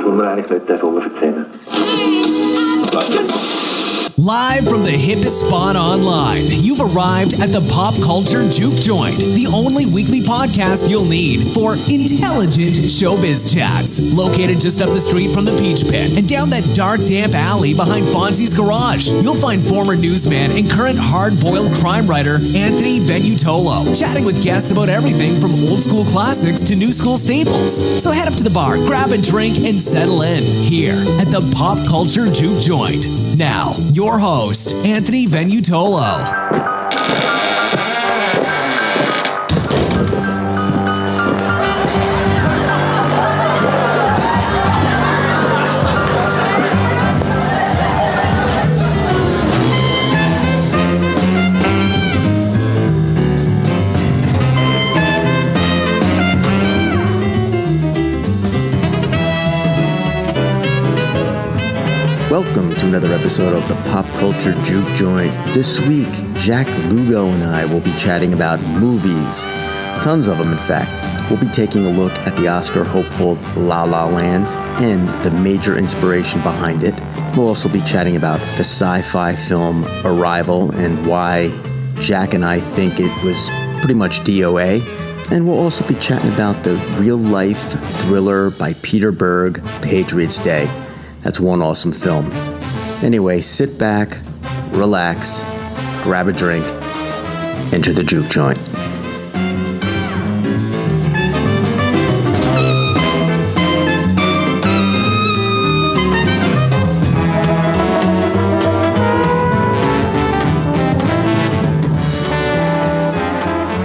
tun wir eigentlich nicht, darf erzählen. Live from the hippest spot online, you've arrived at the Pop Culture Juke Joint, the only weekly podcast you'll need for intelligent showbiz chats. Located just up the street from the Peach Pit and down that dark, damp alley behind Fonzie's garage, you'll find former newsman and current hard-boiled crime writer Anthony Venutolo, chatting with guests about everything from old school classics to new school staples. So head up to the bar, grab a drink, and settle in here at the Pop Culture Juke Joint. Now, your host, Anthony Venutolo. Welcome to another episode of the Pop Culture Juke Joint. This week, Jack Lugo and I will be chatting about movies. Tons of them, in fact. We'll be taking a look at the Oscar hopeful La La Land and the major inspiration behind it. We'll also be chatting about the sci-fi film Arrival and why Jack and I think it was pretty much DOA. And we'll also be chatting about the real-life thriller by Peter Berg, Patriots Day. That's one awesome film. Anyway, sit back, relax, grab a drink, enter the juke joint.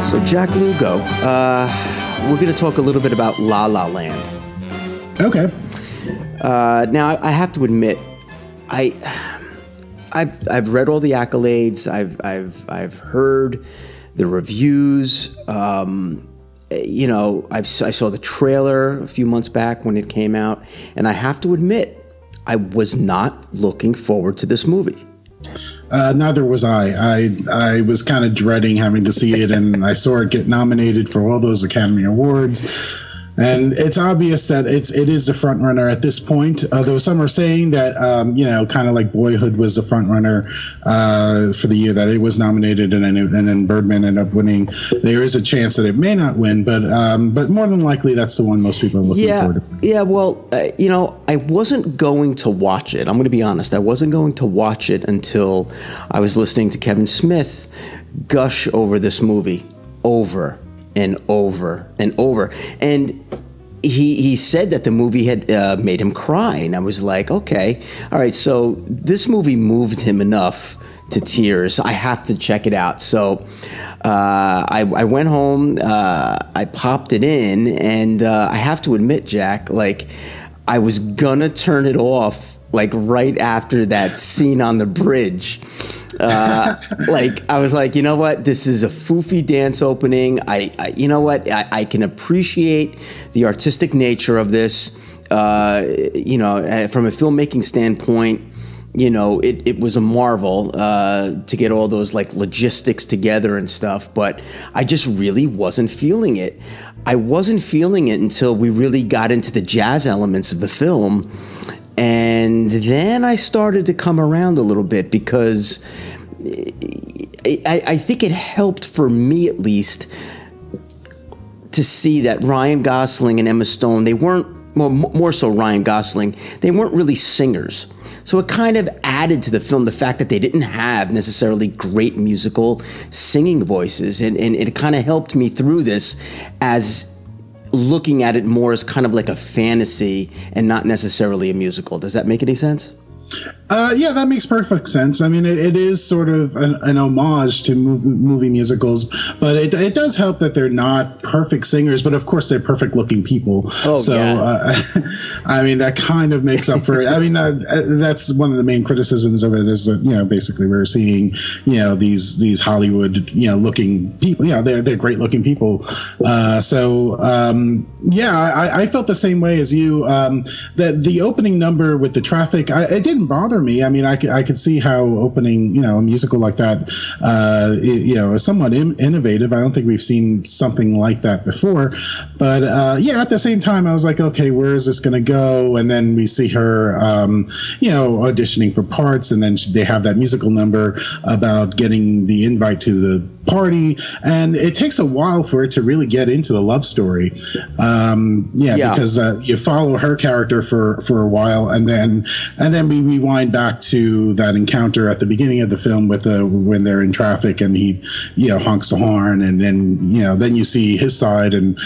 So Jack Lugo, we're going to talk a little bit about La La Land. Okay. Now, I have to admit, I've read all the accolades. I've heard the reviews. I saw the trailer a few months back when it came out, and I have to admit, I was not looking forward to this movie. Neither was I. I was kind of dreading having to see it, and I saw it get nominated for all those Academy Awards. And it's obvious that it is the front runner at this point. Although some are saying that kind of like Boyhood was the front runner for the year that it was nominated, and then Birdman ended up winning. There is a chance that it may not win, but more than likely that's the one most people are looking forward to. Yeah. Well, I wasn't going to watch it. I'm going to be honest. I wasn't going to watch it until I was listening to Kevin Smith gush over this movie over and over and over, and he said that the movie had made him cry, and I was like, okay, all right, so this movie moved him enough to tears. I have to check it out. So I went home, I popped it in, and I have to admit, Jack, like I was gonna turn it off like right after that scene on the bridge. I was like, you know what? This is a foofy dance opening. I can appreciate the artistic nature of this. From a filmmaking standpoint, it was a marvel to get all those like logistics together and stuff. But I just really wasn't feeling it. I wasn't feeling it until we really got into the jazz elements of the film. And then I started to come around a little bit because I think it helped, for me at least, to see that Ryan Gosling and Emma Stone, they weren't, well, more so Ryan Gosling, they weren't really singers. So it kind of added to the film the fact that they didn't have necessarily great musical singing voices. And it kind of helped me through this as looking at it more as kind of like a fantasy and not necessarily a musical. Does that make any sense? Yeah, that makes perfect sense. I mean, it is sort of an homage to movie musicals, but it does help that they're not perfect singers, but of course they're perfect looking people. Oh, so, yeah. I mean, that kind of makes up for it. I mean, that's one of the main criticisms of it is that, basically we're seeing, these Hollywood, looking people, they're great looking people. I felt the same way as you, that the opening number with the traffic, it didn't bother me. I mean, I could see how opening, a musical like that, is somewhat innovative. I don't think we've seen something like that before. But at the same time, I was like, okay, where is this going to go? And then we see her, auditioning for parts, and then they have that musical number about getting the invite to the party, and it takes a while for it to really get into the love story. Because you follow her character for a while, and then we rewind back to that encounter at the beginning of the film with when they're in traffic, and he honks the horn, and then you see his side, and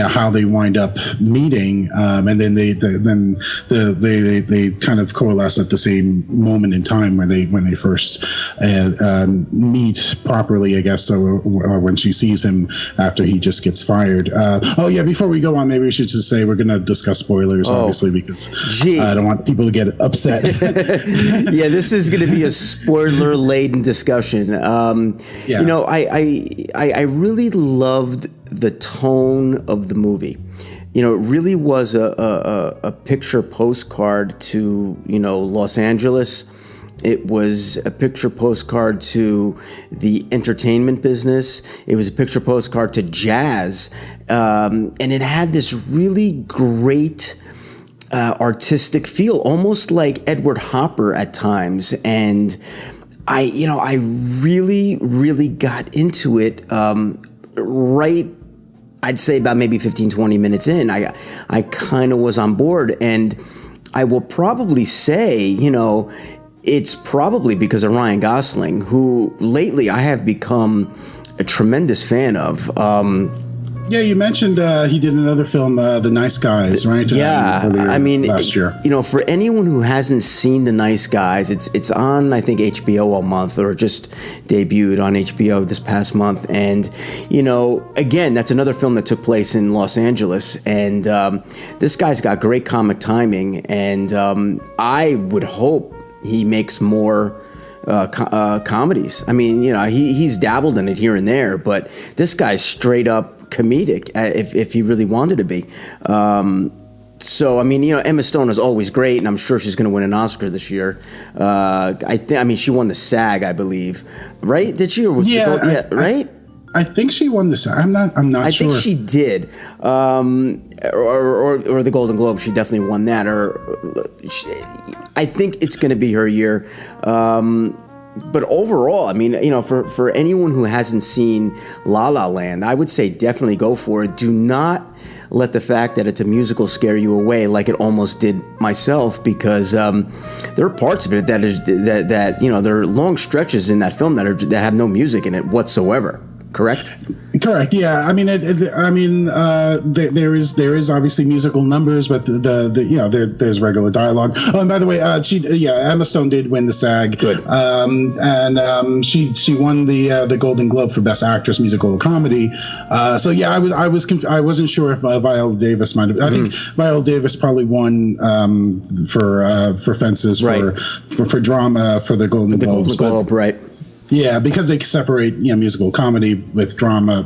how they wind up meeting, and then they kind of coalesce at the same moment in time when they first meet properly, I guess. So when she sees him after he just gets fired. Before we go on, maybe we should just say we're going to discuss spoilers, obviously, because I don't want people to get upset. Yeah, this is going to be a spoiler-laden discussion. I really loved the tone of the movie. It really was a picture postcard to, Los Angeles. It was a picture postcard to the entertainment business. It was a picture postcard to jazz. And it had this really great artistic feel, almost like Edward Hopper at times. And I really, really got into it right, I'd say about maybe 15, 20 minutes in. I kind of was on board. And I will probably say, it's probably because of Ryan Gosling, who lately I have become a tremendous fan of. You mentioned he did another film, The Nice Guys, right? Last year. For anyone who hasn't seen The Nice Guys, it's on, I think, HBO all month, or just debuted on HBO this past month. And, again, that's another film that took place in Los Angeles. And this guy's got great comic timing. And I would hope he makes more comedies. I mean, he's dabbled in it here and there, but this guy's straight up comedic if he really wanted to be. Emma Stone is always great, and I'm sure she's going to win an Oscar this year. She won the SAG, I believe. Right? Did she? Or was right? I think she won the SAG. I'm not sure. I think she did. Or the Golden Globe. She definitely won that. I think it's going to be her year. But overall, for anyone who hasn't seen La La Land, I would say definitely go for it. Do not let the fact that it's a musical scare you away like it almost did myself, because there are parts of it that there are long stretches in that film that have no music in it whatsoever. Correct. Yeah. There is obviously musical numbers, but there's regular dialogue. Oh, and by the way, Emma Stone did win the SAG. Good. She won the Golden Globe for Best Actress, Musical or Comedy. I wasn't sure if Viola Davis might have. I think Viola Davis probably won for Fences, right, for drama for the Golden Globes. Golden Globe, right. Yeah, because they separate musical comedy with drama,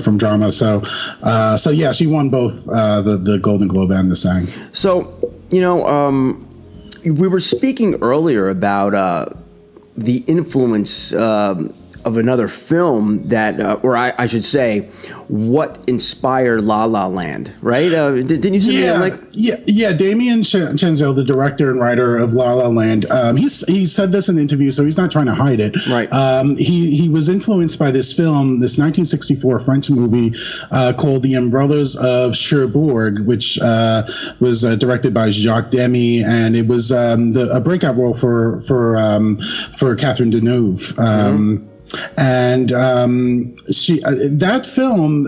from drama. So she won both the Golden Globe and the SAG. So we were speaking earlier about the influence of another film that, or I should say, what inspired La La Land, right? Didn't you say that? Damien Chazelle, the director and writer of La La Land, he said this in an interview, so he's not trying to hide it. Right. He was influenced by this film, this 1964 French movie called The Umbrellas of Cherbourg, which was directed by Jacques Demy, and it was a breakout role for Catherine Deneuve. And that film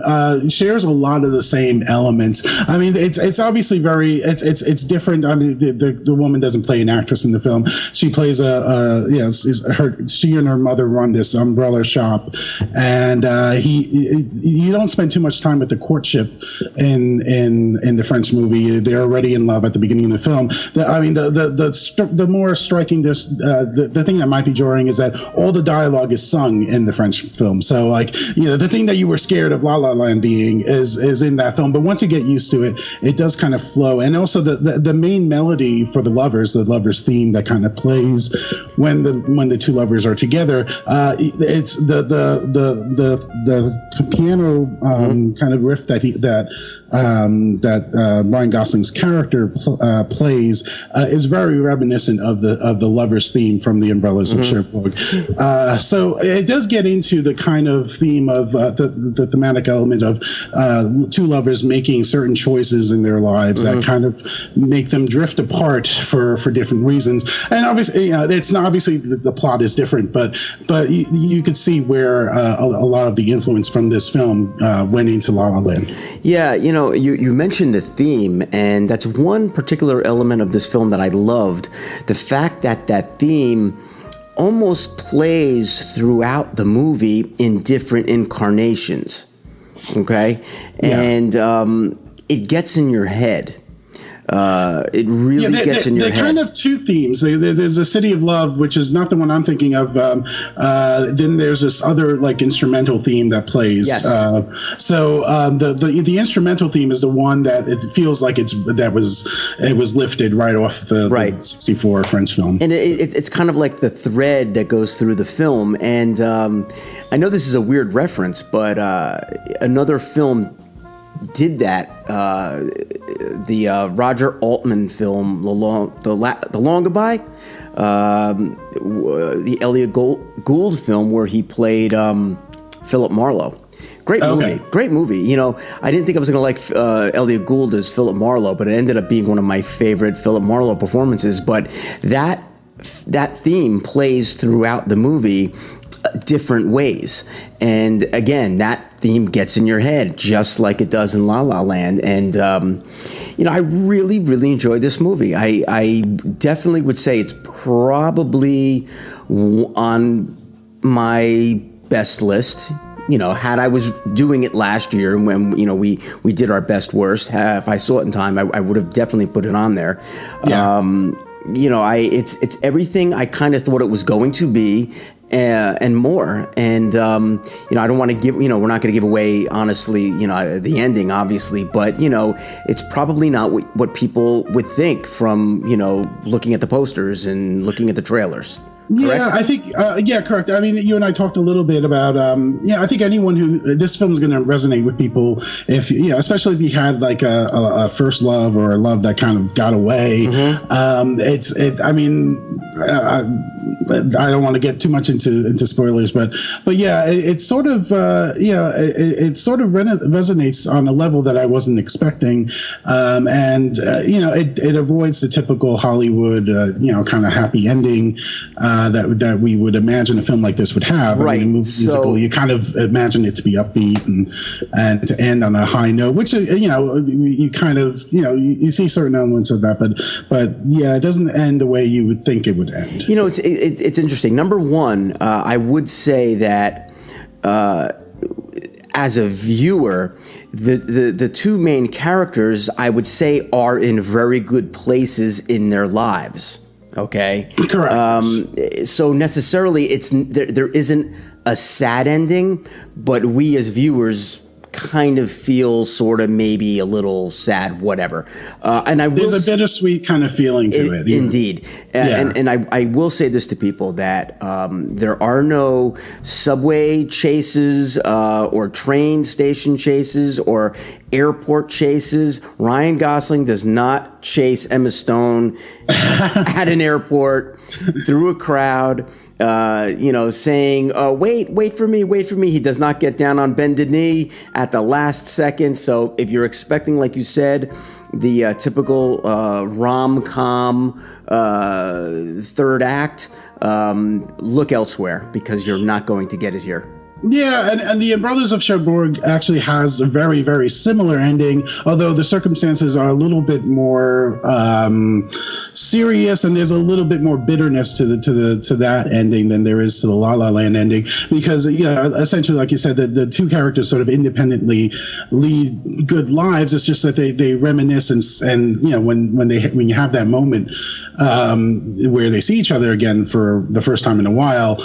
shares a lot of the same elements. I mean, it's obviously it's different. I mean, the woman doesn't play an actress in the film. She plays she and her mother run this umbrella shop, and you don't spend too much time with the courtship in the French movie. They're already in love at the beginning of the film. The more striking the thing that might be jarring is that all the dialogue is sung sung in the French film. So like, the thing that you were scared of La La Land being is in that film. But once you get used to it, it does kind of flow. And also the main melody for the lovers theme that kind of plays when the two lovers are together. It's the piano kind of riff that Ryan Gosling's character plays is very reminiscent of the lovers theme from The Umbrellas of Cherbourg. So it does get into the kind of theme of the thematic element of two lovers making certain choices in their lives that kind of make them drift apart for different reasons. And obviously, it's not obviously the plot is different, but you could see where a lot of the influence from this film went into La La Land. Yeah, you mentioned the theme, and that's one particular element of this film that I loved. The fact that theme almost plays throughout the movie in different incarnations. Okay? Yeah. And it gets in your head. It really gets in your head. They're kind of two themes. There's a City of Love, which is not the one I'm thinking of. Then there's this other like instrumental theme that plays. Yes. So the instrumental theme is the one that it feels like it was lifted right off the 64 French film. And it's kind of like the thread that goes through the film. And I know this is a weird reference, but another film did that. The Roger Altman film, The Long Goodbye, the Elliot Gould film where he played Philip Marlowe. Great movie. I didn't think I was going to like Elliot Gould as Philip Marlowe, but it ended up being one of my favorite Philip Marlowe performances. But that theme plays throughout the movie different ways. And again, that theme gets in your head just like it does in La La Land. And, I really, really enjoyed this movie. I definitely would say it's probably on my best list. Had I was doing it last year when, we did our best worst, if I saw it in time, I would have definitely put it on there. Yeah. It's everything I kind of thought it was going to be. And more. And, I don't want to give, we're not going to give away, honestly, the ending, obviously, but, it's probably not what people would think from, looking at the posters and looking at the trailers. Correct? Yeah, I think, correct. I mean, you and I talked a little bit about, I think anyone this film is going to resonate with people especially if you had like a first love or a love that kind of got away. I don't want to get too much into spoilers, but it sort of resonates on a level that I wasn't expecting, it avoids the typical Hollywood kind of happy ending that we would imagine a film like this would have. Right. I mean, musical, you kind of imagine it to be upbeat and to end on a high note, which you kind of you see certain elements of that, but it doesn't end the way you would think it would end. It's interesting. Number one, I would say that as a viewer, the two main characters, I would say, are in very good places in their lives. Okay? Correct. So necessarily, there isn't a sad ending, but we as viewers kind of feel sort of maybe a little sad, whatever. And there's a bittersweet kind of feeling to it. Indeed. And I will say this to people, that there are no subway chases or train station chases or airport chases. Ryan Gosling does not chase Emma Stone at an airport through a crowd. Saying, wait for me. He does not get down on bended knee at the last second. So if you're expecting, like you said, the typical rom-com third act, look elsewhere, because you're not going to get it here. Yeah, and The Umbrellas of Cherbourg actually has a very, very similar ending, although the circumstances are a little bit more serious, and there's a little bit more bitterness to that ending than there is to the La La Land ending, because essentially, like you said, the two characters sort of independently lead good lives. It's just that they reminisce and when you have that moment where they see each other again for the first time in a while,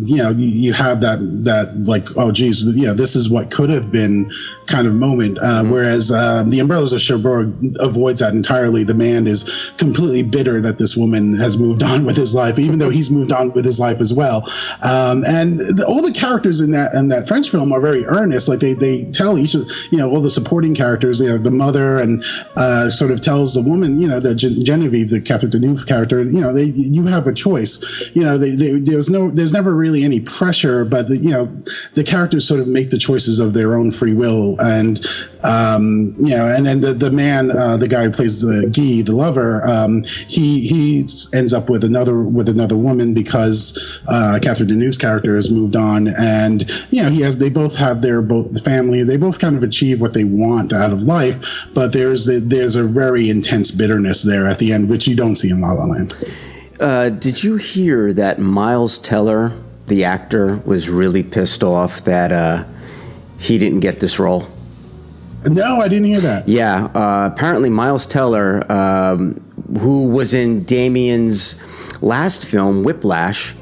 you have that like, oh geez, this is what could have been kind of moment. Whereas the Umbrellas of Cherbourg avoids that entirely. The man is completely bitter that this woman has moved on with his life, even though he's moved on with his life as well. And all the characters in that French film are very earnest. Like they tell each of, all the supporting characters, the mother, and sort of tells the woman, the Genevieve, the Catherine Deneuve character, you have a choice. There's never really any pressure, but the characters sort of make the choices of their own free will. And and then the man, the guy who plays Guy, the lover, he ends up with another woman because Catherine Deneuve's character has moved on, and they both have their family. They both kind of achieve what they want out of life, but there's a very intense bitterness there at the end, which you don't see in La La Land. Did you hear that Miles Teller, the actor, was really pissed off that he didn't get this role? No, I didn't hear that. Yeah, apparently Miles Teller, who was in Damien's last film, Whiplash,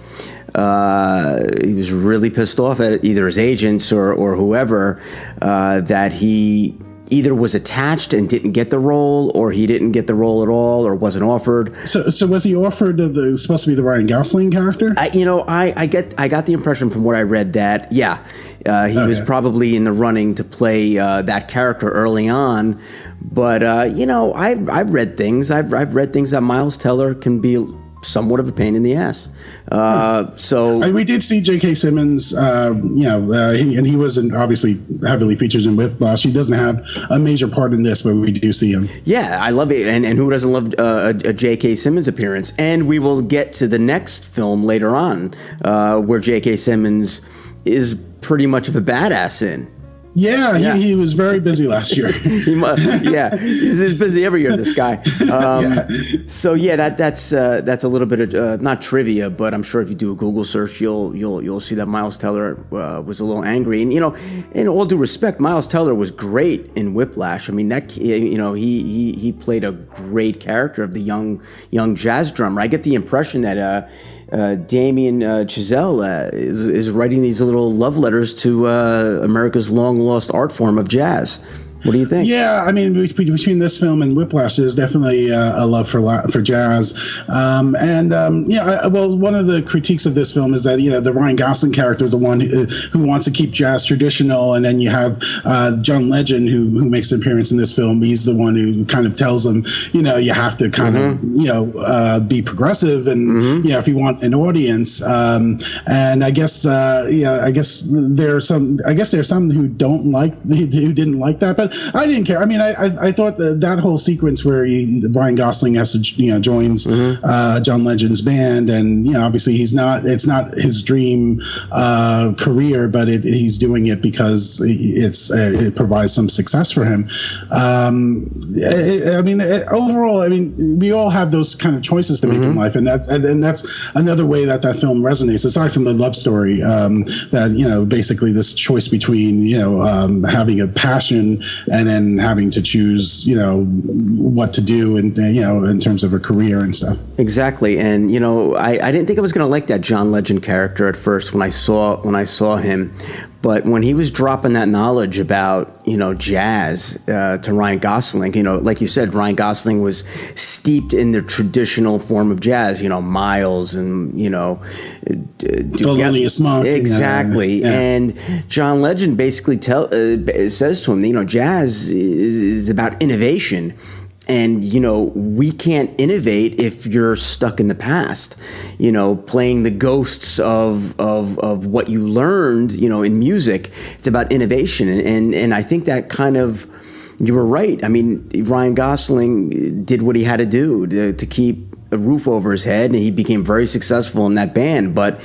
he was really pissed off at either his agents or whoever that he either was attached and didn't get the role, or he didn't get the role at all, or wasn't offered. So was he offered supposed to be the Ryan Gosling character? I got the impression from what I read that he was probably in the running to play that character early on, but I've read things. I've read things that Miles Teller can be somewhat of a pain in the ass. So we did see J.K. Simmons, and he wasn't obviously heavily featured in Whiplash. He doesn't have a major part in this, but we do see him. Yeah, I love it. And who doesn't love a J.K. Simmons appearance? And we will get to the next film later on where J.K. Simmons is pretty much of a badass in. Yeah. He was very busy last year. He's busy every year, this guy. So that's a little bit of not trivia, but I'm sure if you do a Google search, you'll see that Miles Teller was a little angry. And in all due respect, Miles Teller was great in Whiplash. I mean, he played a great character of the young jazz drummer. I get the impression that Damien Chazelle is writing these little love letters to America's long-lost art form of jazz. What do you think? Yeah, I mean, between this film and Whiplash, there's definitely a love for jazz. Well, one of the critiques of this film is that, the Ryan Gosling character is the one who wants to keep jazz traditional, and then you have John Legend, who makes an appearance in this film. He's the one who kind of tells them, you have to kind of, be progressive, and, if you want an audience. And I guess there's some who didn't like that, but I didn't care. I mean, I thought that whole sequence where Ryan Gosling has to joins John Legend's band, and obviously it's not his dream career, but he's doing it because it provides some success for him. Overall, we all have those kind of choices to make in life, and that's another way that film resonates. Aside from the love story, that basically this choice between having a passion and then having to choose, what to do in terms of a career and stuff. Exactly. And, I didn't think I was going to like that John Legend character at first when I saw him. But when he was dropping that knowledge about, jazz to Ryan Gosling, like you said, Ryan Gosling was steeped in the traditional form of jazz, Miles and, Thelonious Monk. Exactly. Yeah. And John Legend basically says to him, jazz is about innovation. And, we can't innovate if you're stuck in the past, playing the ghosts of what you learned, in music. It's about innovation. And I think that kind of, you were right. I mean, Ryan Gosling did what he had to do to keep a roof over his head, and he became very successful in that band. But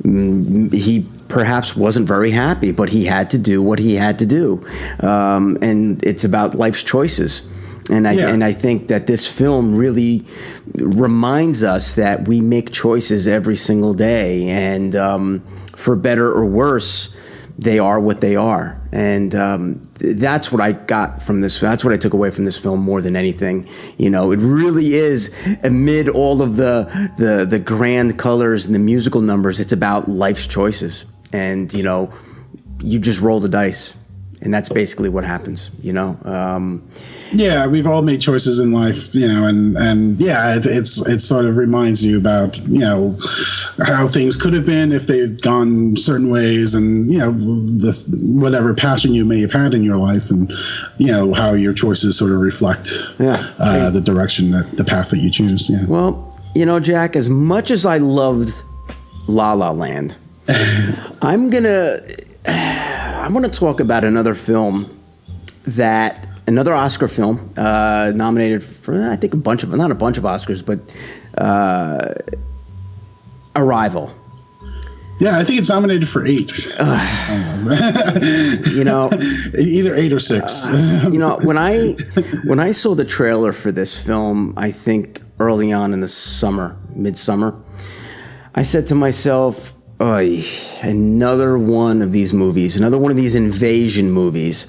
he perhaps wasn't very happy, but he had to do what he had to do. And it's about life's choices. And I think that this film really reminds us that we make choices every single day, and for better or worse, they are what they are. And that's what I got from this. That's what I took away from this film more than anything. You know, it really is, amid all of the grand colors and the musical numbers, it's about life's choices. And, you know, you just roll the dice. And that's basically what happens, you know? Yeah, we've all made choices in life, you know, and yeah, it sort of reminds you about, you know, how things could have been if they'd gone certain ways, and, you know, whatever passion you may have had in your life, and, you know, how your choices sort of reflect the direction, the path that you choose. Yeah. Well, you know, Jack, as much as I loved La La Land, I'm going to talk about another film another Oscar film, nominated for, I think, not a bunch of Oscars, but Arrival. Yeah, I think it's nominated for 8. You know, either 8 or 6. You know, when I saw the trailer for this film, I think early on in the midsummer, I said to myself, "Oy, another one of these movies, another one of these invasion movies."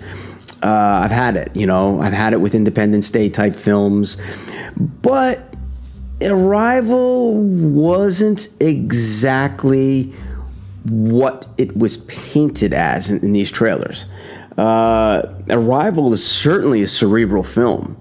I've had it, you know. I've had it with Independence Day type films, but Arrival wasn't exactly what it was painted as in these trailers. Arrival is certainly a cerebral film,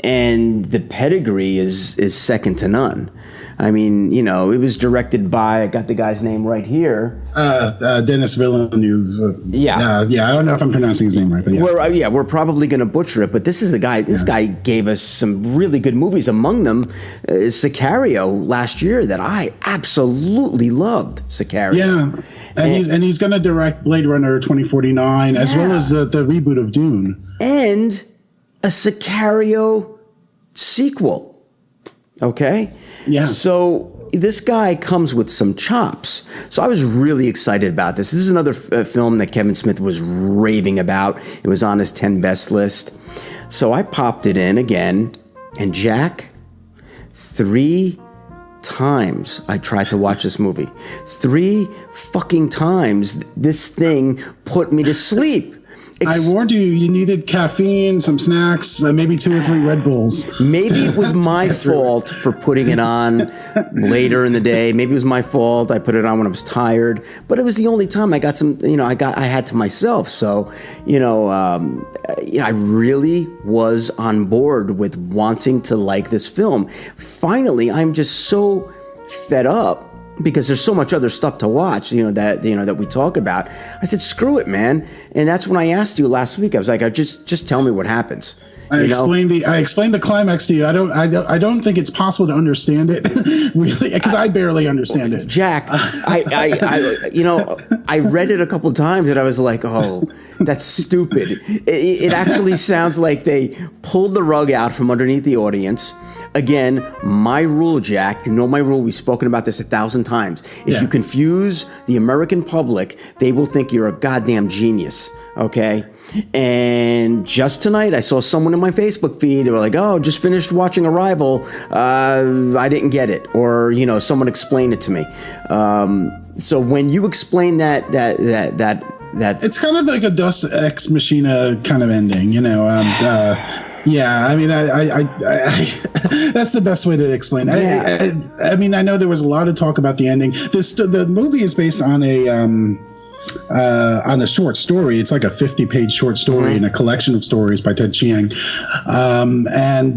and the pedigree is second to none. I mean, you know, it was directed by, I got the guy's name right here. Denis Villeneuve. Yeah. I don't know if I'm pronouncing his name right, but yeah. We're probably going to butcher it, but this is the guy. This guy gave us some really good movies. Among them, Sicario last year that I absolutely loved. Sicario. Yeah, and he's going to direct Blade Runner 2049 as well as the reboot of Dune and a Sicario sequel. Okay. Yeah. So this guy comes with some chops. So I was really excited about this. This is another film that Kevin Smith was raving about. It was on his 10 best list. So I popped it in again. And Jack, 3 times I tried to watch this movie. 3 fucking times this thing put me to sleep. I warned you, you needed caffeine, some snacks, maybe 2 or 3 Red Bulls. Maybe it was my fault for putting it on later in the day. Maybe it was my fault. I put it on when I was tired. But it was the only time I got some, you know, I had to myself. So, you know, I really was on board with wanting to like this film. Finally, I'm just so fed up, because there's so much other stuff to watch, that we talk about. I said, screw it, man. And that's when I asked you last week. I was like, just tell me what happens. I explained the climax to you. I don't think it's possible to understand it, really, because I barely understand it. Jack, I read it a couple of times and I was like, oh, that's stupid. It actually sounds like they pulled the rug out from underneath the audience. Again, my rule, Jack, you know my rule, we've spoken about this 1,000 times. If you confuse the American public, they will think you're a goddamn genius, okay? And just tonight, I saw someone in my Facebook feed, they were like, oh, just finished watching Arrival, I didn't get it. Or, you know, someone explained it to me. So when you explain that it's kind of like a Deus Ex Machina kind of ending, you know. Yeah, I mean, I that's the best way to explain. Yeah. I mean, I know there was a lot of talk about the ending. The movie is based on a short story. It's like a 50-page short story in a collection of stories by Ted Chiang. I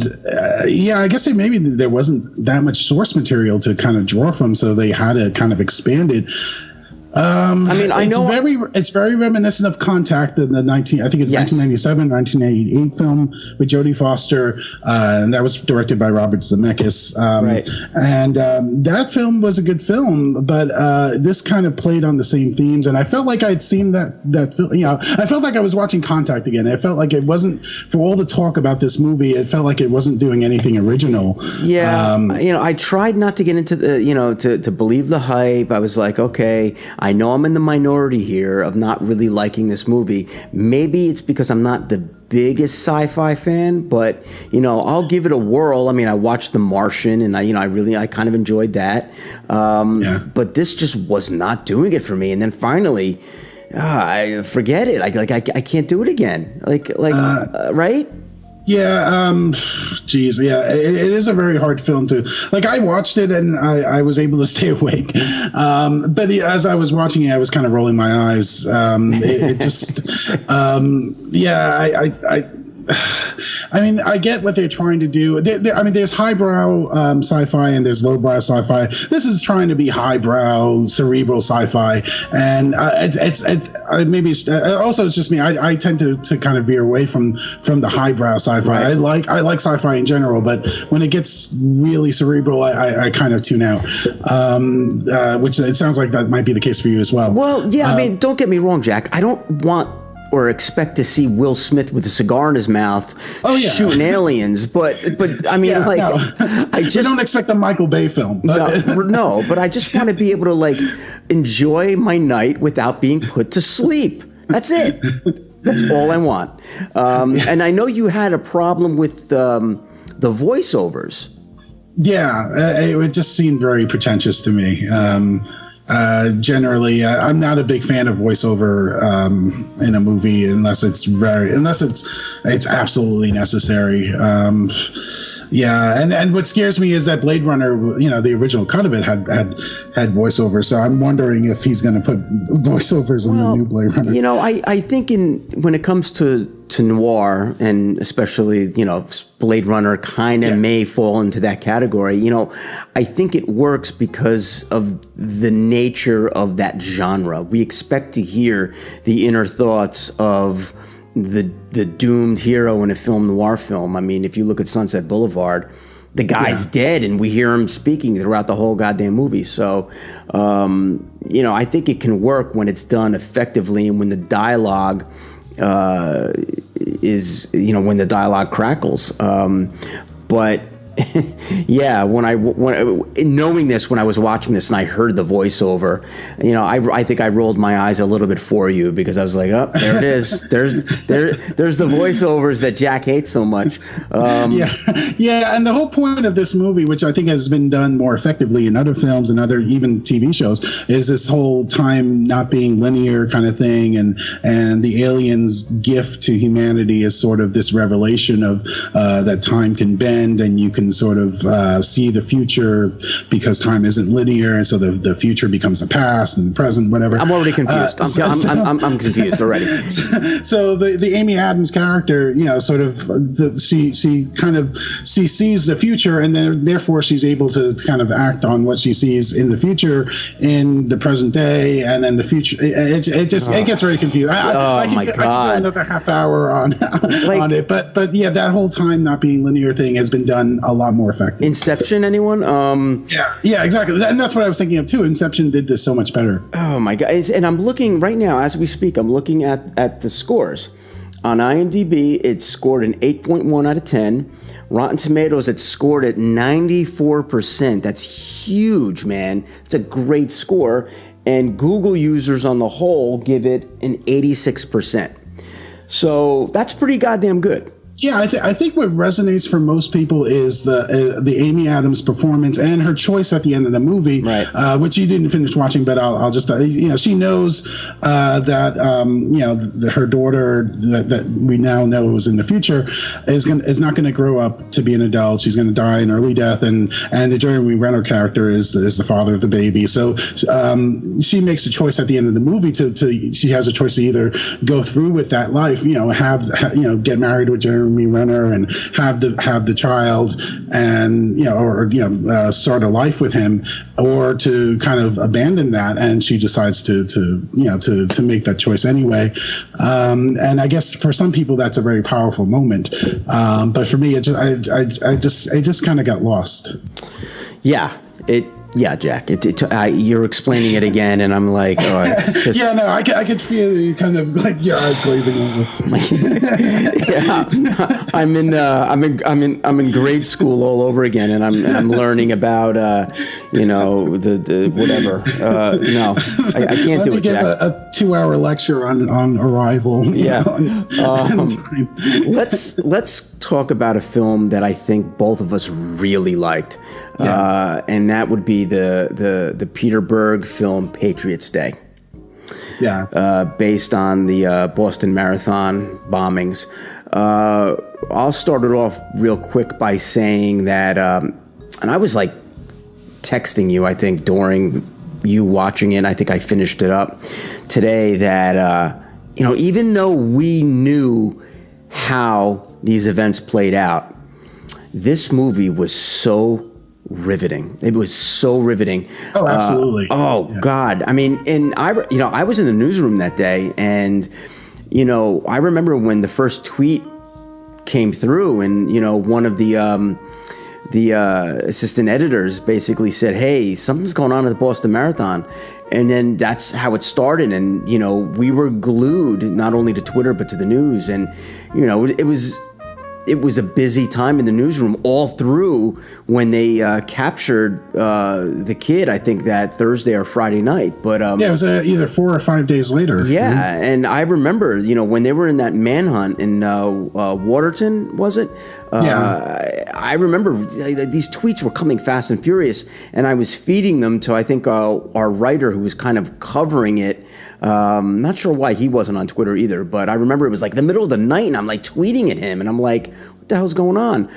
guess maybe there wasn't that much source material to kind of draw from, so they had to kind of expand it. It's very reminiscent of Contact, in the 1997, 1988 film with Jodie Foster, and that was directed by Robert Zemeckis. Right. And that film was a good film, but this kind of played on the same themes, and I felt like I'd seen that film. You know, I felt like I was watching Contact again. I felt like it wasn't, for all the talk about this movie, it felt like it wasn't doing anything original. Yeah, I tried not to get into the, to believe the hype. I was like, okay, I know I'm in the minority here of not really liking this movie. Maybe it's because I'm not the biggest sci-fi fan, but I'll give it a whirl. I mean, I watched The Martian, and I kind of enjoyed that. But this just was not doing it for me. And then finally, I forget it. I can't do it again. Right? Yeah, geez, yeah, it is a very hard film to like. I watched it and I was able to stay awake, but as I was watching it, I was kind of rolling my eyes. It just, I mean, I get what they're trying to do. I mean, there's highbrow sci-fi and there's lowbrow sci-fi. This is trying to be highbrow, cerebral sci-fi, and maybe it's just me. I tend to kind of veer away from the highbrow sci-fi. Right. I like sci-fi in general, but when it gets really cerebral, I kind of tune out. Which it sounds like that might be the case for you as well. Well, yeah. I mean, don't get me wrong, Jack. I don't want or expect to see Will Smith with a cigar in his mouth shooting aliens, but I mean, no. I just don't expect a Michael Bay film. No, but I just want to be able to enjoy my night without being put to sleep. That's it. That's all I want. And I know you had a problem with the voiceovers. Yeah, it just seemed very pretentious to me. Generally, I'm not a big fan of voiceover in a movie unless it's absolutely necessary. And what scares me is that Blade Runner, the original cut of it had voiceovers. So I'm wondering if he's going to put voiceovers in the new Blade Runner. I think when it comes to noir, and especially Blade Runner kind of may fall into that category. I think it works because of the nature of that genre. We expect to hear the inner thoughts of the doomed hero in a film noir film. I mean, if you look at Sunset Boulevard, the guy's dead and we hear him speaking throughout the whole goddamn movie. So, I think it can work when it's done effectively and when the dialogue when the dialogue crackles. But knowing this, when I was watching this and I heard the voiceover, I think I rolled my eyes a little bit for you because I was like, oh, there it is. There's the voiceovers that Jack hates so much. And the whole point of this movie, which I think has been done more effectively in other films and other even TV shows, is this whole time not being linear kind of thing, and the aliens' gift to humanity is sort of this revelation of that time can bend and you can sort of see the future because time isn't linear, and so the future becomes the past and the present, whatever. I'm already confused. I'm confused already. So the Amy Adams character, she sees the future, and then therefore she's able to kind of act on what she sees in the future in the present day, and then the future. It gets very confusing. I could go another half hour on it, but that whole time not being linear thing has been done a lot more effective. Inception, anyone? Yeah, exactly. And that's what I was thinking of too. Inception did this so much better. Oh my God. And I'm looking right now as we speak, I'm looking at the scores. On IMDb, it's scored an 8.1 out of 10. Rotten Tomatoes, it's scored at 94%. That's huge, man. It's a great score. And Google users on the whole give it an 86%. So that's pretty goddamn good. Yeah, I think what resonates for most people is the Amy Adams performance and her choice at the end of the movie, right. Which you didn't finish watching, but I'll just she knows that her daughter that we now know is in the future is not going to grow up to be an adult. She's going to die an early death, and the Jeremy Renner character is the father of the baby. So she makes a choice at the end of the movie she has a choice to either go through with that life, get married with Jeremy Renner and have the child and start a life with him, or to kind of abandon that, and she decides to make that choice anyway. And I guess for some people that's a very powerful moment, but for me I just kind of got lost. Yeah, Jack. You're explaining it again, and I'm like, all right. I could feel kind of like your eyes glazing over. I'm in grade school all over again, and I'm learning about the whatever. No, I can't do it, Jack. A 2-hour lecture on Arrival. Yeah. And time. Let's talk about a film that I think both of us really liked, and that would be the Peter Berg film Patriots Day. Yeah. Based on the Boston Marathon bombings. I'll start it off real quick by saying that, and I was like texting you, I think, during you watching it. I think I finished it up today that, even though we knew how these events played out, this movie was so riveting. It was so riveting. Oh, absolutely. God. I mean, and I was in the newsroom that day, and I remember when the first tweet came through, and one of the assistant editors basically said, "Hey, something's going on at the Boston Marathon," and then that's how it started. And we were glued not only to Twitter but to the news, and it was a busy time in the newsroom all through when they captured the kid, I think that Thursday or Friday night. But it was either 4 or 5 days later. Yeah, and I remember, when they were in that manhunt in Waterton, was it? I remember these tweets were coming fast and furious, and I was feeding them to, I think, our writer who was kind of covering it. Not sure why he wasn't on Twitter either, but I remember it was like the middle of the night, and I'm like tweeting at him, and I'm like, what the hell's going on?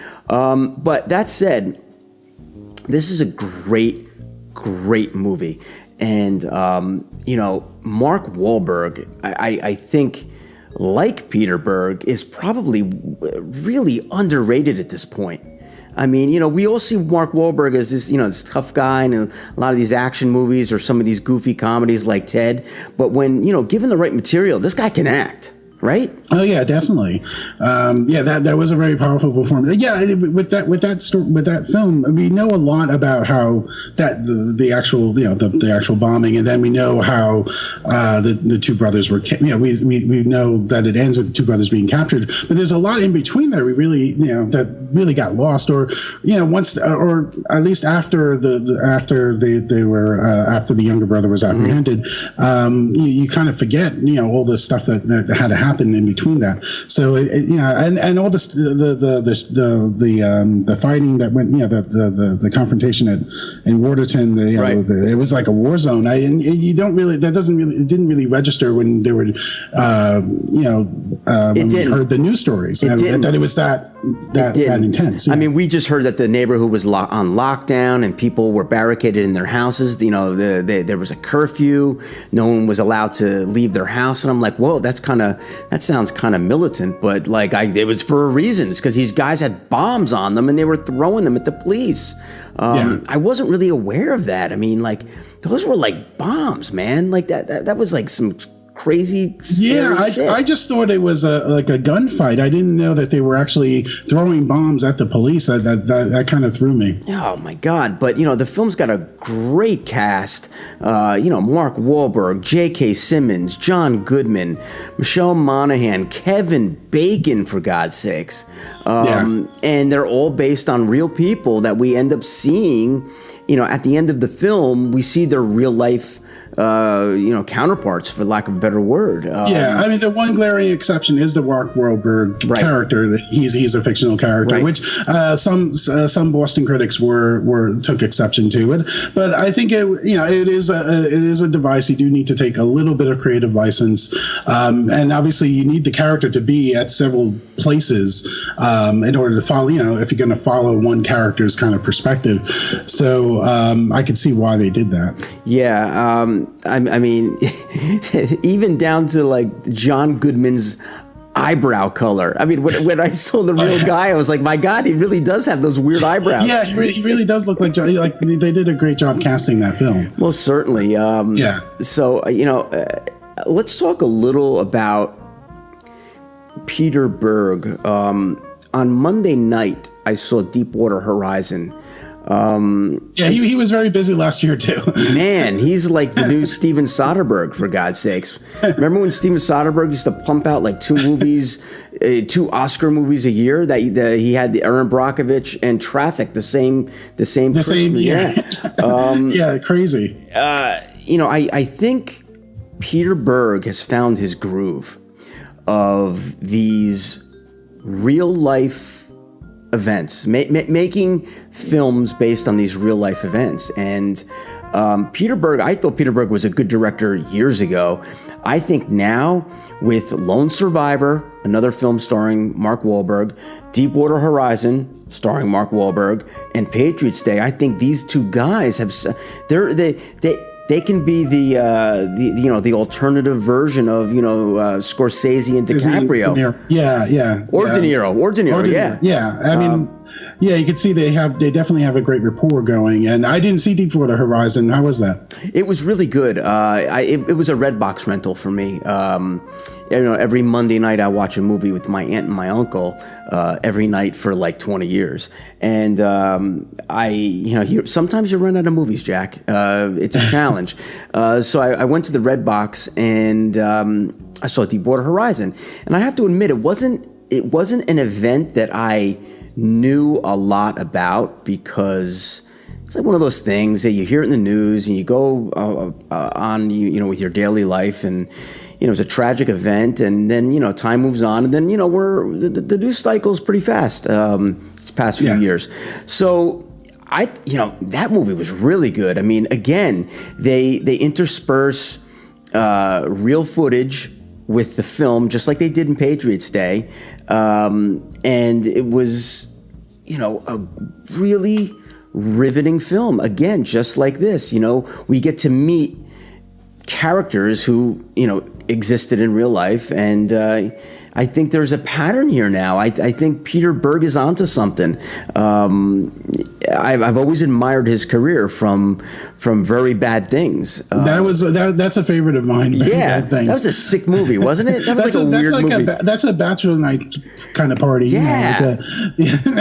But that said, this is a great movie. And, Mark Whalberg, I think, like Peter Berg, is probably really underrated at this point. I mean, we all see Mark Whalberg as this tough guy in a lot of these action movies or some of these goofy comedies like Ted. But when, given the right material, this guy can act, right? Oh yeah, definitely. That was a very powerful performance. Yeah, with that film, we know a lot about how that the actual bombing, and then we know how the two brothers were. We know that it ends with the two brothers being captured, but there's a lot in between there. We really that really got lost, or once, or at least after after the younger brother was apprehended, you kind of forget all the stuff that had to happen in between that. So and all this the fighting that went, the confrontation in Waterton, it was like a war zone. It didn't really register when they were when we heard the news stories that it was that intense. Yeah. I mean, we just heard that the neighborhood was on lockdown and people were barricaded in their houses. There was a curfew. No one was allowed to leave their house, and I'm like, whoa, that sounds kind of militant, but it was for a reason. It's because these guys had bombs on them and they were throwing them at the police. I wasn't really aware of that. I mean, those were like bombs, man. Like that was like some crazy shit. I just thought it was like a gunfight. I didn't know that they were actually throwing bombs at the police. That kind of threw me. Oh my God. But the film's got a great cast. Mark Whalberg, J.K. Simmons, John Goodman, Michelle Monaghan, Kevin Bacon, for God's sakes. And they're all based on real people that we end up seeing. At the end of the film, we see their real life counterparts, for lack of a better word. I mean, the one glaring exception is the Mark Wahlberg character. He's a fictional character, which some Boston critics took exception to it. But I think it is a device. You do need to take a little bit of creative license, and obviously you need the character to be at several places in order to follow. If you're going to follow one character's kind of perspective. So I could see why they did that. Yeah. I mean, even down to like John Goodman's eyebrow color. I mean, when I saw the real guy, I was like, my God, he really does have those weird eyebrows. Yeah, he really does look like John. Like, they did a great job casting that film. Most certainly. So, let's talk a little about Peter Berg. On Monday night, I saw Deepwater Horizon. Yeah, he was very busy last year too. Man, he's like the new Steven Soderbergh, for God's sakes. Remember when Steven Soderbergh used to pump out like two Oscar movies a year? That he had the Erin Brockovich and Traffic, the same year. Yeah, crazy. I think Peter Berg has found his groove of these real life events, making films based on these real life events. And Peter Berg, I thought Peter Berg was a good director years ago. I think now with Lone Survivor, another film starring Mark Whalberg, Deepwater Horizon starring Mark Whalberg, and Patriots Day, I think these two guys they can be the alternative version of Scorsese and DiCaprio. Or De Niro. Yeah. I mean, you can see they definitely have a great rapport going. And I didn't see Deepwater Horizon. How was that? It was really good. It was a Redbox rental for me. Every Monday night I watch a movie with my aunt and my uncle every night for like 20 years. And sometimes you run out of movies, Jack. It's a challenge. So I went to the Redbox and I saw Deepwater Horizon. And I have to admit, it wasn't an event that I knew a lot about, because it's like one of those things that you hear it in the news and you go on with your daily life, and it was a tragic event, and then time moves on, and then the news cycle's pretty fast these past few years. So that movie was really good. I mean, again, they intersperse real footage with the film, just like they did in Patriots Day, and it was a really riveting film. Again, just like this, we get to meet characters who existed in real life, and I think there's a pattern here now. I think Peter Berg is onto something. I've always admired his career from Very Bad Things. That's a favorite of mine. That was a sick movie, wasn't it? That was weird movie. That's a bachelor night kind of party. Yeah,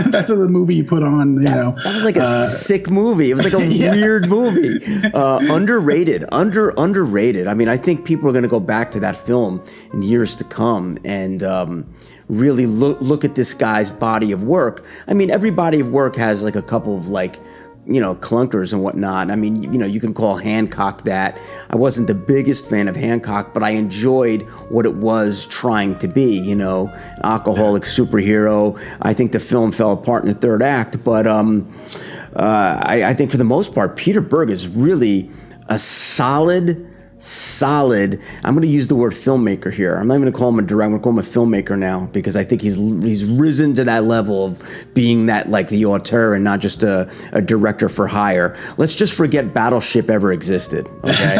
that's a movie you put on. That was like a sick movie. It was like a weird movie. Underrated. I mean, I think people are going to go back to that film in years to come and really look at this guy's body of work. I mean, every body of work has like a couple of clunkers and whatnot. I mean, you can call Hancock that. I wasn't the biggest fan of Hancock, but I enjoyed what it was trying to be, an alcoholic superhero. I think the film fell apart in the third act, but I think for the most part, Peter Berg is really a solid, I'm going to use the word filmmaker here. I'm not even going to call him a director. I'm going to call him a filmmaker now, because I think he's risen to that level of being that, like, the auteur and not just a director for hire. Let's just forget Battleship ever existed. Okay.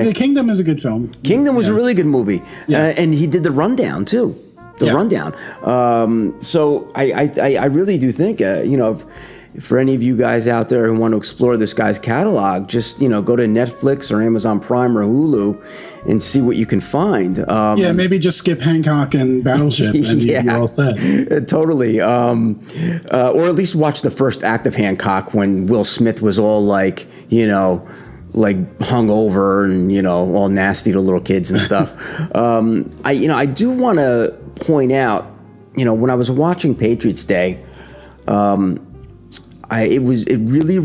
The Kingdom is a good film. Kingdom was a really good movie, and he did The Rundown too. Rundown. So I really do think for any of you guys out there who want to explore this guy's catalog, just go to Netflix or Amazon Prime or Hulu and see what you can find. Maybe just skip Hancock and Battleship and you're all set. Totally. Or at least watch the first act of Hancock, when Will Smith was all like hung over and all nasty to little kids and stuff. I do want to point out, when I was watching Patriots Day, it really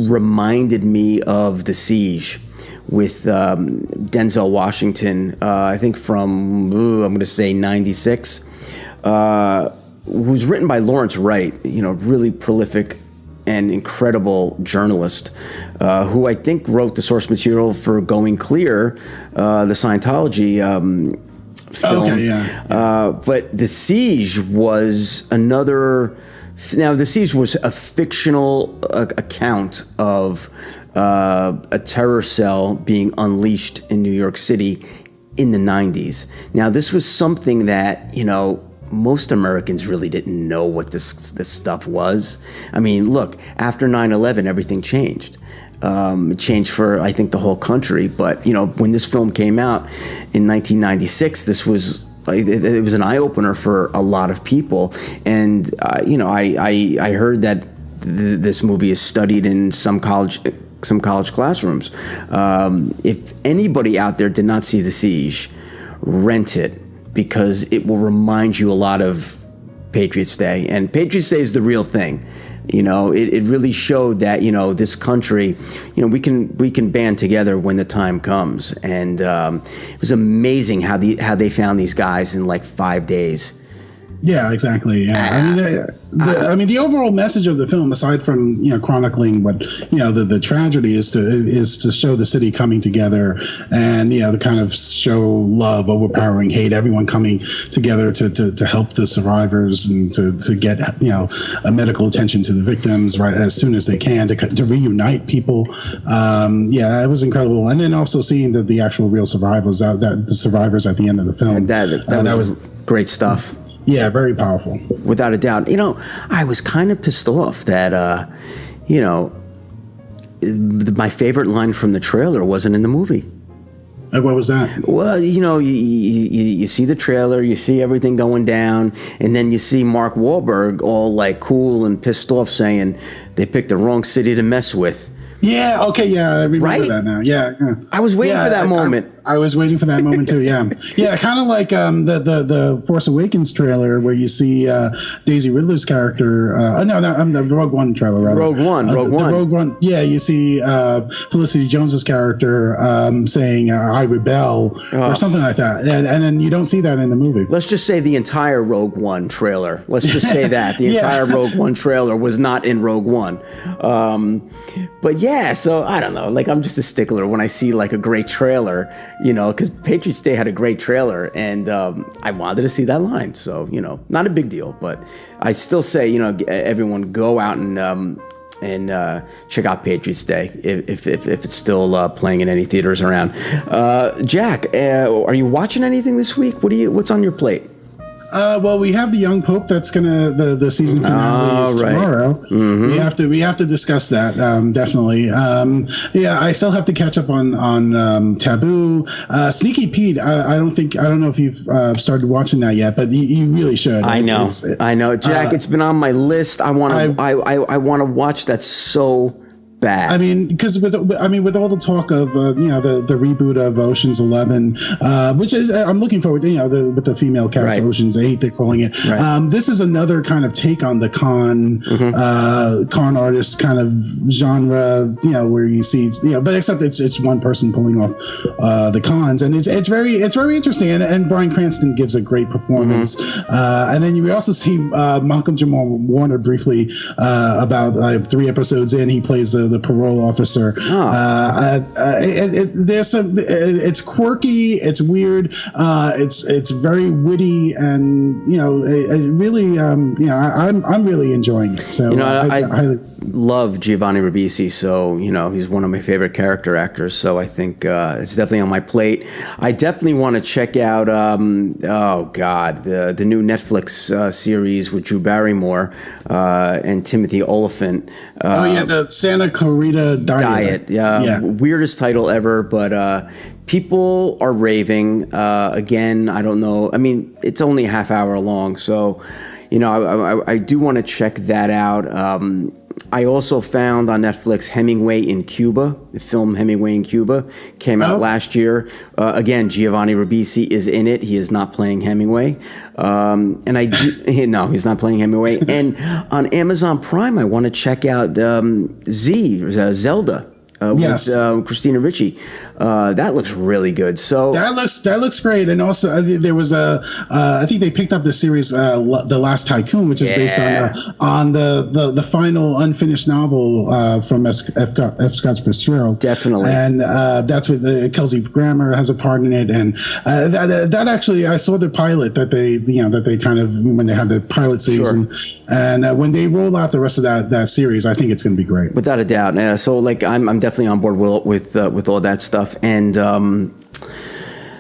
reminded me of The Siege with Denzel Washington. I think from I'm going to say 96. Was written by Lawrence Wright. Really prolific and incredible journalist, who I think wrote the source material for Going Clear, the Scientology film. Okay, yeah. But The Siege was another. Now, The Siege was a fictional account of a terror cell being unleashed in New York City in the 90s. Now, this was something that, most Americans really didn't know what this stuff was. I mean, look, after 9/11, everything changed. It changed for, I think, the whole country. But, when this film came out in 1996, this was... It was an eye-opener for a lot of people. And, I heard that this movie is studied in some college classrooms. If anybody out there did not see The Siege, rent it, because it will remind you a lot of Patriots Day. And Patriots Day is the real thing. It really showed that, this country, we can band together when the time comes. And it was amazing how they found these guys in like 5 days. Yeah, exactly. Yeah. I mean, the overall message of the film, aside from chronicling what the tragedy is to show the city coming together, and to kind of show love, overpowering hate, everyone coming together to help the survivors and to get a medical attention to the victims right as soon as they can, to reunite people. It was incredible, and then also seeing the actual real survivors, the survivors at the end of the film. That was great stuff. Yeah, very powerful. Without a doubt. I was kind of pissed off that, my favorite line from the trailer wasn't in the movie. What was that? Well, you see the trailer, you see everything going down, and then you see Mark Whalberg all like cool and pissed off saying they picked the wrong city to mess with. Yeah, okay, yeah, I remember that now. Yeah. I was waiting for that moment. I was waiting for that moment too, yeah. Yeah, kind of like the Force Awakens trailer where you see Daisy Ridler's character. The Rogue One trailer, rather. Rogue One. The Rogue One, yeah, you see Felicity Jones's character saying, I rebel, or something like that. And then you don't see that in the movie. Let's just say the entire Rogue One trailer. Let's just say that. The entire Rogue One trailer was not in Rogue One. But yeah, so I don't know. Like, I'm just a stickler when I see like a great trailer, because Patriots Day had a great trailer, and I wanted to see that line. So, not a big deal, but I still say, everyone go out and check out Patriots Day if it's still playing in any theaters around. Jack, are you watching anything this week? What's on your plate? Well, we have the Young Pope. That's the season finale is tomorrow. Mm-hmm. We have to discuss that definitely. I still have to catch up on Taboo. Sneaky Pete. I don't know if you've started watching that yet, but you really should. I know, Jack. It's been on my list. I want to watch that so bad. I mean, because with all the talk of the reboot of Ocean's 11, which is I'm looking forward to, with the female cast, right. Ocean's 8 they're calling it. Right. This is another kind of take on the con artist kind of genre, where you see but except it's one person pulling off the cons, and it's very interesting, and Bryan Cranston gives a great performance. And then you also see Malcolm Jamal Warner briefly about 3 episodes in. He plays the parole officer. It's quirky, it's weird, it's very witty, and it really I'm really enjoying it. So I love Giovanni Ribisi, so he's one of my favorite character actors, so I think it's definitely on my plate. I definitely want to check out the new Netflix series with Drew Barrymore and Timothy Olyphant. The Santa Clarita Diet. Weirdest title ever, but people are raving. Again, I don't know. I mean, it's only a half hour long, so I do want to check that out. I also found on Netflix Hemingway in Cuba. The film Hemingway in Cuba came out last year. Again, Giovanni Ribisi is in it. He is not playing Hemingway. He's not playing Hemingway. And on Amazon Prime, I want to check out Zelda. With Christina Ricci. That looks really good. So that looks great. And also there was I think they picked up the series The Last Tycoon, which is based on the final unfinished novel from F. Scott Fitzgerald. Definitely. And that's with Kelsey Grammer has a part in it. And that actually, I saw the pilot that they kind of, when they had the pilot season. Sure. And when they roll out the rest of that series, I think it's going to be great. Without a doubt. So like I'm definitely on board with all that stuff, and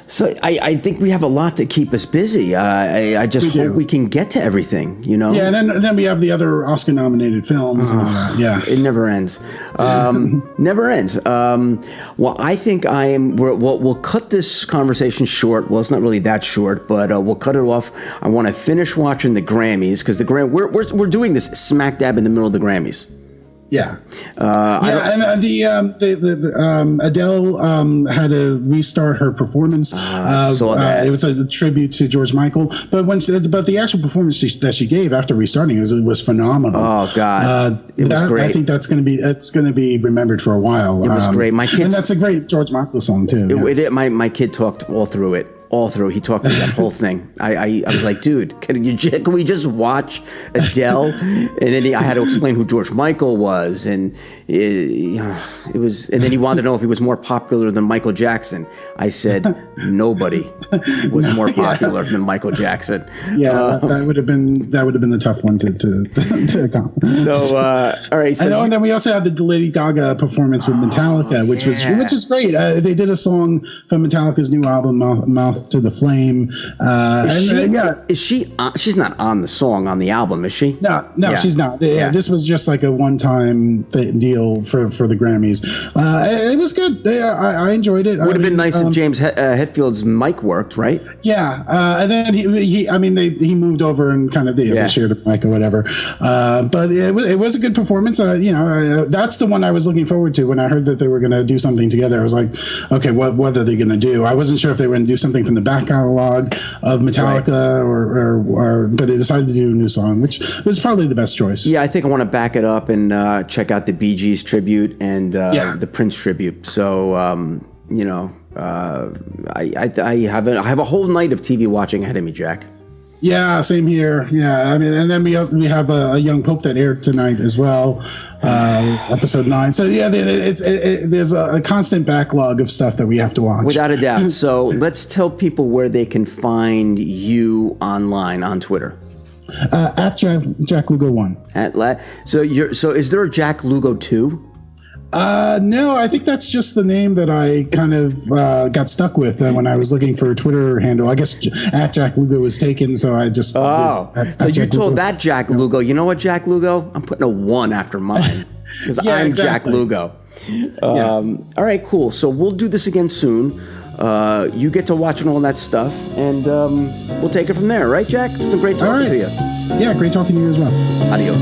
so I think we have a lot to keep us busy. I just hope we can get to everything, Yeah, and then we have the other Oscar-nominated films. And all that. Yeah, it never ends. Never ends. Well, I think we'll cut this conversation short. Well, it's not really that short, but we'll cut it off. I want to finish watching the Grammys, because we're doing this smack dab in the middle of the Grammys. Yeah, and Adele had to restart her performance. It was a tribute to George Michael, but the actual performance that she gave after restarting was phenomenal. Oh God, it was great. I think that's going to be remembered for a while. It was great. And that's a great George Michael song too. My kid talked all through it. He talked through that whole thing. I was like, dude, can we just watch Adele? And then I had to explain who George Michael was, and it was. And then he wanted to know if he was more popular than Michael Jackson. I said nobody was more popular than Michael Jackson. Yeah, that would have been the tough one to accomplish. So all right, and then we also had the Lady Gaga performance with Metallica, which was great. They did a song from Metallica's new album, Mouth to the Flame. Is she? She's not on the song on the album, is she? No, she's not. This was just like a one-time deal for the Grammys. It was good. I enjoyed it. Would have been nice if James Hetfield's mic worked, right? Yeah, and then he moved over and kind of they shared a mic or whatever. But it was a good performance. That's the one I was looking forward to when I heard that they were going to do something together. I was like, okay, what are they going to do? I wasn't sure if they were going to do something from the back catalog of Metallica, or but they decided to do a new song, which was probably the best choice. Yeah, I think I want to back it up and check out the Bee Gees tribute and the Prince tribute. So I have a whole night of TV watching ahead of me, Jack. Yeah, same here. Yeah, I mean, and then we have a Young Pope that aired tonight as well, episode 9. So yeah, there's a constant backlog of stuff that we have to watch. Without a doubt. So let's tell people where they can find you online on Twitter. At Jack Lugo 1. So is there a Jack Lugo 2? No, I think that's just the name that I kind of got stuck with when I was looking for a Twitter handle. I guess at Jack Lugo was taken, so I just so you told Lugo. That Jack Lugo, you know what, Jack Lugo? I'm putting a 1 after mine because I'm exactly. Jack Lugo. All right, cool. So we'll do this again soon. You get to watching all that stuff, and we'll take it from there, right, Jack? It's been great talking to you. Yeah, great talking to you as well. Adios.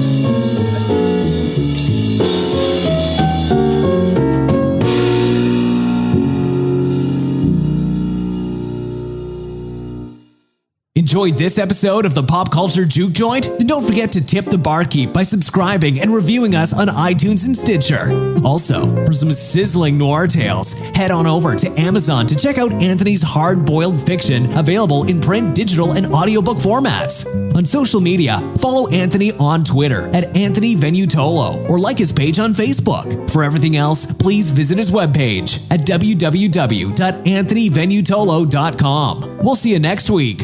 Enjoyed this episode of the Pop Culture Juke Joint? Then don't forget to tip the barkeep by subscribing and reviewing us on iTunes and Stitcher. Also, for some sizzling noir tales, head on over to Amazon to check out Anthony's hard-boiled fiction, available in print, digital, and audiobook formats. On social media, follow Anthony on Twitter at Anthony Venutolo or like his page on Facebook. For everything else, please visit his webpage at www.anthonyvenutolo.com. We'll see you next week.